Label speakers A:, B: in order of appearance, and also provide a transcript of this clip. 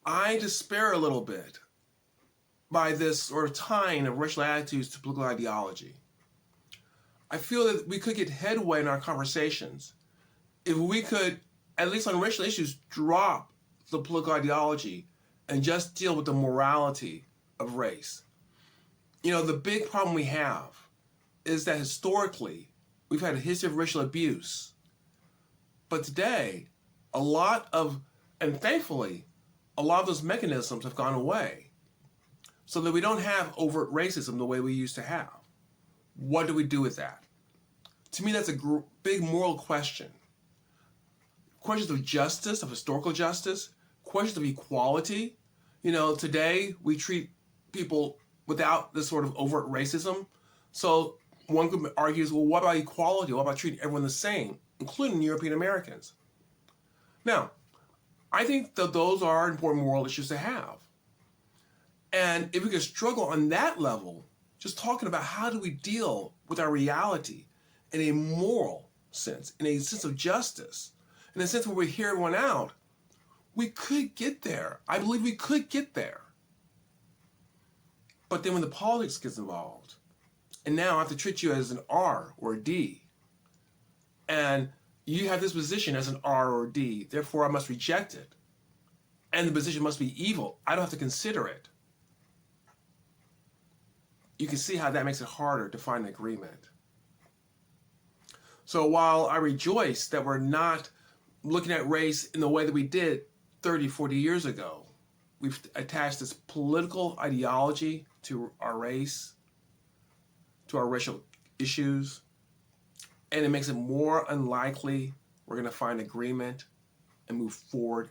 A: I despair a little bit by this sort of tying of racial attitudes to political ideology. I feel that we could get headway in our conversations if we could, at least on racial issues, drop the political ideology and just deal with the morality of race. You know, the big problem we have is that historically we've had a history of racial abuse. But today, and thankfully, a lot of those mechanisms have gone away so that we don't have overt racism the way we used to have. What do we do with that? To me, that's a big moral question. Questions of justice, of historical justice, questions of equality. You know, today we treat people without this sort of overt racism. So one group argues, well, what about equality? What about treating everyone the same, including European Americans? Now, I think that those are important moral issues to have. And if we could struggle on that level, just talking about how do we deal with our reality in a moral sense, in a sense of justice, in a sense where we hear everyone out, we could get there. I believe we could get there. But then when the politics gets involved, and now I have to treat you as an R or a D, and you have this position as an R or D, therefore I must reject it, and the position must be evil, I don't have to consider it. You can see how that makes it harder to find an agreement. So while I rejoice that we're not looking at race in the way that we did 30, 40 years ago, we've attached this political ideology to our race, to our racial issues, and it makes it more unlikely we're going to find agreement and move forward